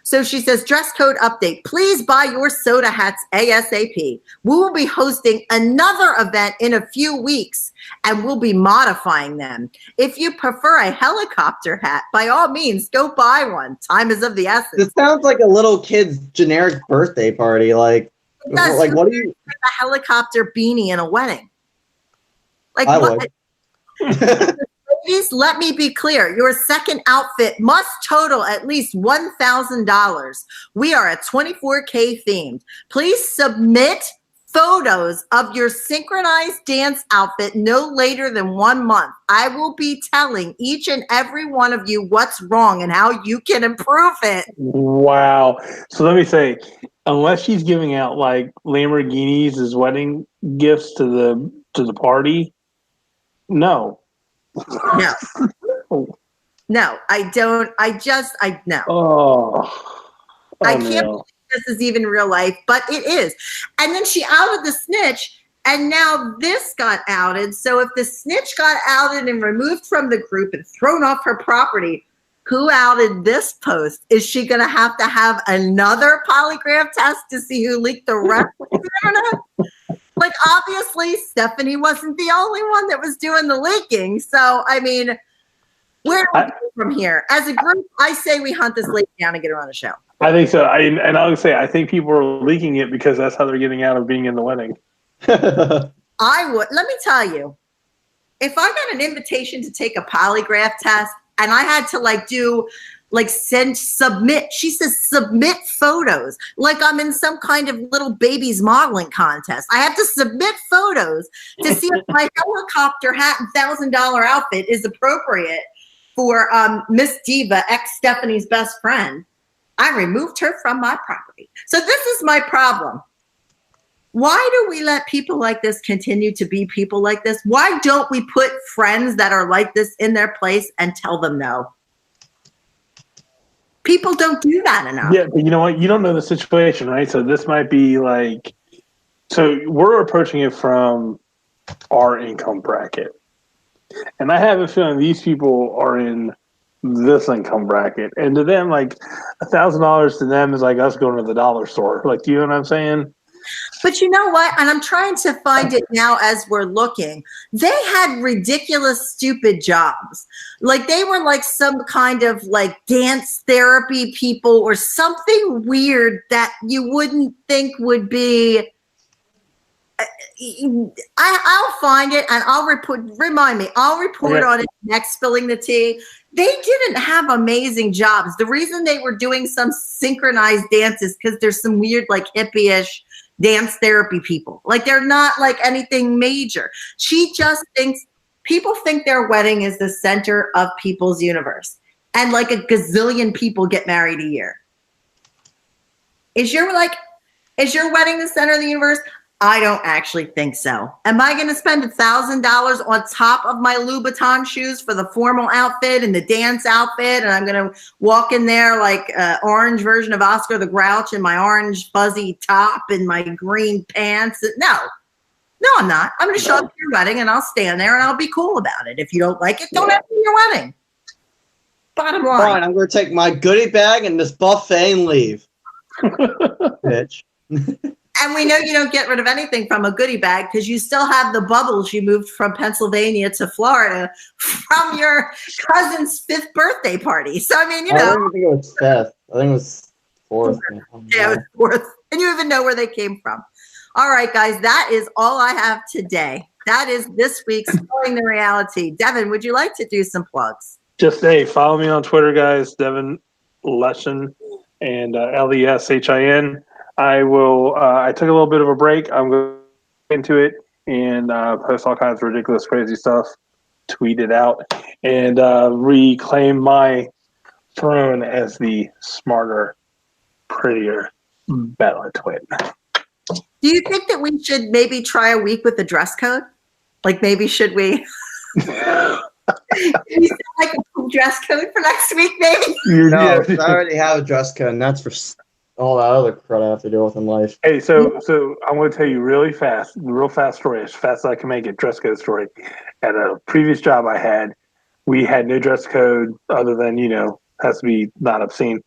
[SPEAKER 1] So she says, dress code update. Please buy your soda hats ASAP. We will be hosting another event in a few weeks, and we'll be modifying them. If you prefer a helicopter hat, by all means, go buy one. Time is of the essence.
[SPEAKER 3] This sounds like a little kid's generic birthday party. Like what do you?
[SPEAKER 1] A helicopter beanie in a wedding. Like
[SPEAKER 3] I
[SPEAKER 1] what?
[SPEAKER 3] would.
[SPEAKER 1] Ladies, let me be clear. Your second outfit must total at least $1,000. We are a 24K themed. Please submit photos of your synchronized dance outfit no later than 1 month. I will be telling each and every one of you what's wrong and how you can improve it.
[SPEAKER 2] Wow. So let me say, unless she's giving out like Lamborghinis as wedding gifts to the party, no.
[SPEAKER 1] No, I don't. No. I can't believe this is even real life, but it is. And then she outed the snitch, and now this got outed. So if the snitch got outed and removed from the group and thrown off her property, who outed this post? Is she going to have another polygraph test to see who leaked the rest of the internet? Like, obviously, Stephanie wasn't the only one that was doing the leaking. So, I mean, where do we go from here? As a group, I say we hunt this lady down and get her on the show.
[SPEAKER 2] I think so. I would say I think people are leaking it because that's how they're getting out of being in the wedding.
[SPEAKER 1] I would. Let me tell you, if I got an invitation to take a polygraph test and I had to submit, she says submit photos like I'm in some kind of little baby's modeling contest. I have to submit photos to see if my helicopter hat and $1,000 outfit is appropriate for Miss Diva, ex-Stephanie's best friend. I removed her from my property. So this is my problem. Why do we let people like this continue to be people like this? Why don't we put friends that are like this in their place and tell them no? People don't do that enough.
[SPEAKER 2] Yeah, but you know what? You don't know the situation, right? So this might be like, so we're approaching it from our income bracket. And I have a feeling these people are in this income bracket. And to them, like $1,000 to them is like us going to the dollar store. Like, do you know what I'm saying?
[SPEAKER 1] But you know what? And I'm trying to find it now as we're looking. They had ridiculous, stupid jobs. Like they were like some kind of like dance therapy people or something weird that you wouldn't think would be. I'll find it and I'll report. Remind me. I'll report on it next. Spilling the tea. They didn't have amazing jobs. The reason they were doing some synchronized dances because there's some weird like hippie-ish dance therapy people. Like they're not like anything major. She just thinks people think their wedding is the center of people's universe. And like a gazillion people get married a year. Is your wedding the center of the universe? I don't actually think so. Am I going to spend $1,000 on top of my Louboutin shoes for the formal outfit and the dance outfit? And I'm going to walk in there like an orange version of Oscar the Grouch in my orange fuzzy top and my green pants? No, I'm not. I'm going to show up to your wedding and I'll stand there and I'll be cool about it. If you don't like it, don't have to your wedding. Bottom line.
[SPEAKER 3] Fine, I'm going to take my goodie bag and this buffet and leave. Bitch.
[SPEAKER 1] And we know you don't get rid of anything from a goodie bag because you still have the bubbles you moved from Pennsylvania to Florida from your cousin's 5th birthday party. So, I mean, you know.
[SPEAKER 3] I don't think it was 5th. I think it was 4th.
[SPEAKER 1] Yeah, it was 4th. And you even know where they came from. All right, guys, that is all I have today. That is this week's Spilling the Reality. Devin, would you like to do some plugs?
[SPEAKER 2] Just follow me on Twitter, guys. Devin Leshin and Leshin. I will. I took a little bit of a break. I'm going into it and post all kinds of ridiculous, crazy stuff. Tweet it out and reclaim my throne as the smarter, prettier Bella twin.
[SPEAKER 1] Do you think that we should maybe try a week with the dress code? Like maybe should we? You said like a dress code for next week, maybe?
[SPEAKER 3] No, I already have a dress code, and that's for all that other crud I have to deal with in life.
[SPEAKER 2] Hey, so I'm going to tell you real fast story, as fast as I can make it, dress code story. At a previous job I had, we had no dress code other than, has to be not obscene.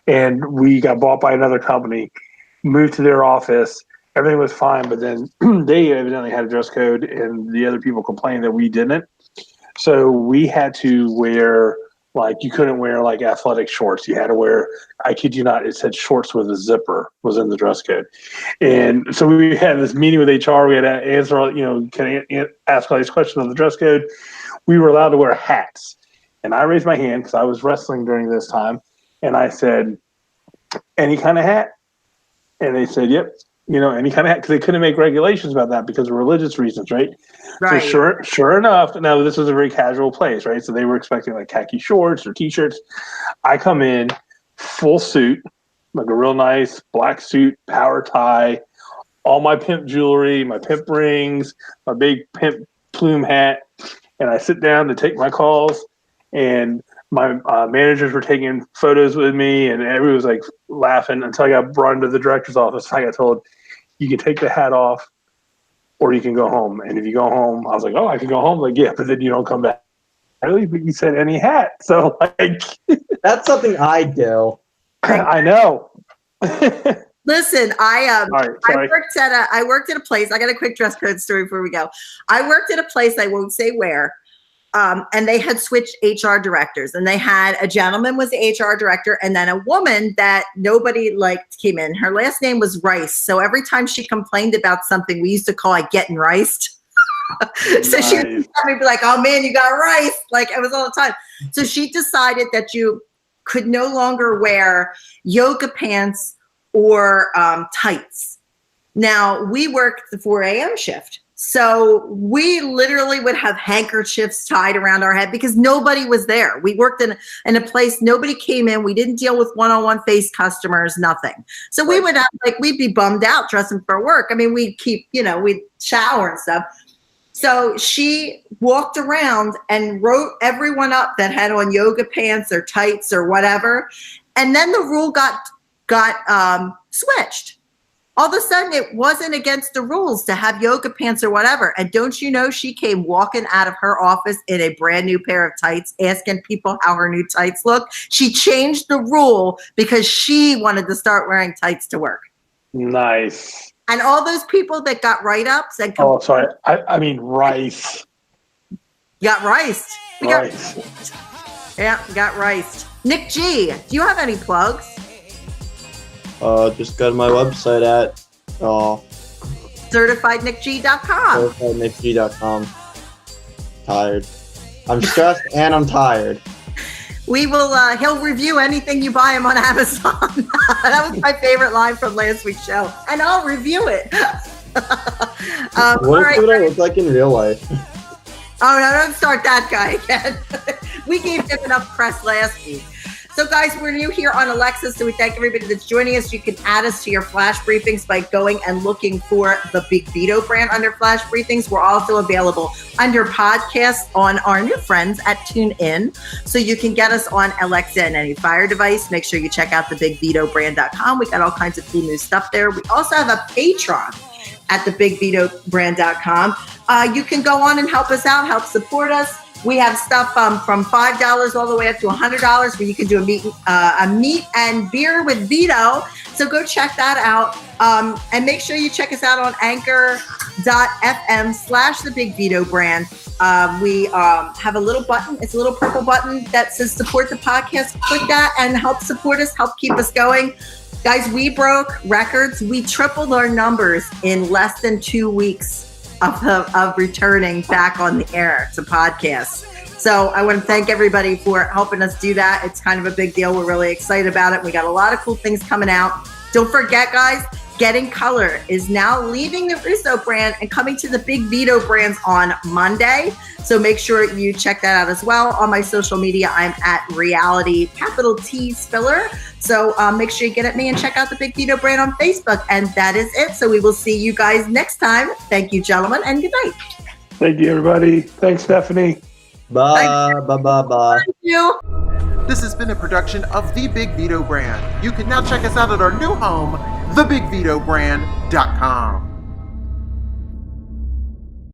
[SPEAKER 2] And we got bought by another company, moved to their office. Everything was fine, but then they evidently had a dress code, and the other people complained that we didn't. So we had to wear, you couldn't wear athletic shorts. You had to wear, I kid you not, it said shorts with a zipper was in the dress code. And so we had this meeting with HR. We had to answer, ask all these questions on the dress code. We were allowed to wear hats. And I raised my hand because I was wrestling during this time. And I said, any kind of hat? And they said, yep. Any kind of hat, because they couldn't make regulations about that because of religious reasons, right?
[SPEAKER 1] Right.
[SPEAKER 2] So sure enough, now this was a very casual place, right? So they were expecting khaki shorts or t-shirts. I come in full suit, like a real nice black suit, power tie, all my pimp jewelry, my pimp rings, my big pimp plume hat, and I sit down to take my calls, and my managers were taking photos with me, and everyone was laughing until I got brought into the director's office. I got told, you can take the hat off or you can go home. And if you go home, I was like, oh, I can go home. Yeah, but then you don't come back. Really? But you said any hat. So, like,
[SPEAKER 3] That's something I do.
[SPEAKER 2] I know.
[SPEAKER 1] Listen,
[SPEAKER 2] All right, sorry.
[SPEAKER 1] I worked at a place. I got a quick dress code story before we go. I worked at a place, I won't say where, and they had switched HR directors, and they had a gentleman was the HR director, and then a woman that nobody liked came in. Her last name was Rice. So every time she complained about something, we used to call it getting riced. So she would be like, "Oh man, you got rice!" Like it was all the time. So she decided that you could no longer wear yoga pants or tights. Now we worked the 4 a.m. shift. So we literally would have handkerchiefs tied around our head because nobody was there. We worked in a place, nobody came in. We didn't deal with one-on-one face customers, nothing. So we would have, like, we'd be bummed out dressing for work. I mean, we'd keep, we'd shower and stuff. So she walked around and wrote everyone up that had on yoga pants or tights or whatever. And then the rule got switched. All of a sudden, it wasn't against the rules to have yoga pants or whatever. And don't you know, she came walking out of her office in a brand new pair of tights, asking people how her new tights look. She changed the rule because she wanted to start wearing tights to work.
[SPEAKER 2] Nice.
[SPEAKER 1] And all those people that got write-ups and
[SPEAKER 2] sorry, I mean rice.
[SPEAKER 1] Got riced.
[SPEAKER 2] Rice.
[SPEAKER 1] Yeah, got riced. Nick G, do you have any plugs?
[SPEAKER 3] Just go to my website at
[SPEAKER 1] CertifiedNickG.com.
[SPEAKER 3] CertifiedNickG.com. Tired. I'm stressed and I'm tired.
[SPEAKER 1] We will, he'll review anything you buy him on Amazon. That was my favorite line from last week's show. And I'll review it.
[SPEAKER 3] What do I look like in real life?
[SPEAKER 1] Oh, no, don't start that guy again. We gave him enough press last week. So, guys, we're new here on Alexa, so we thank everybody that's joining us. You can add us to your flash briefings by going and looking for the Big Vito brand under flash briefings. We're also available under podcasts on our new friends at TuneIn, so you can get us on Alexa and any Fire device. Make sure you check out thebigvitobrand.com. We got all kinds of cool new stuff there. We also have a Patreon at thebigvitobrand.com. You can go on and help us out, help support us. We have stuff from $5 all the way up to $100 where you can do a meat and beer with Vito. So go check that out. And make sure you check us out on anchor.fm/thebigvitobrand. We have a little button. It's a little purple button that says support the podcast. Click that and help support us, help keep us going. Guys, we broke records. We tripled our numbers in less than 2 weeks of returning back on the air to podcasts. So I want to thank everybody for helping us do that. It's kind of a big deal. We're really excited about it. We got a lot of cool things coming out. Don't forget, guys, Getting Color is now leaving the Russo brand and coming to the Big Vito brands on Monday. So make sure you check that out as well. On my social media, I'm at RealiT, capital T Spiller. So make sure you get at me and check out the Big Vito brand on Facebook. And that is it. So we will see you guys next time. Thank you, gentlemen, and good night.
[SPEAKER 2] Thank you, everybody. Thanks, Stephanie.
[SPEAKER 3] Bye. Bye.
[SPEAKER 1] Thank you.
[SPEAKER 4] This has been a production of The Big Vito Brand. You can now check us out at our new home, thebigvitobrand.com.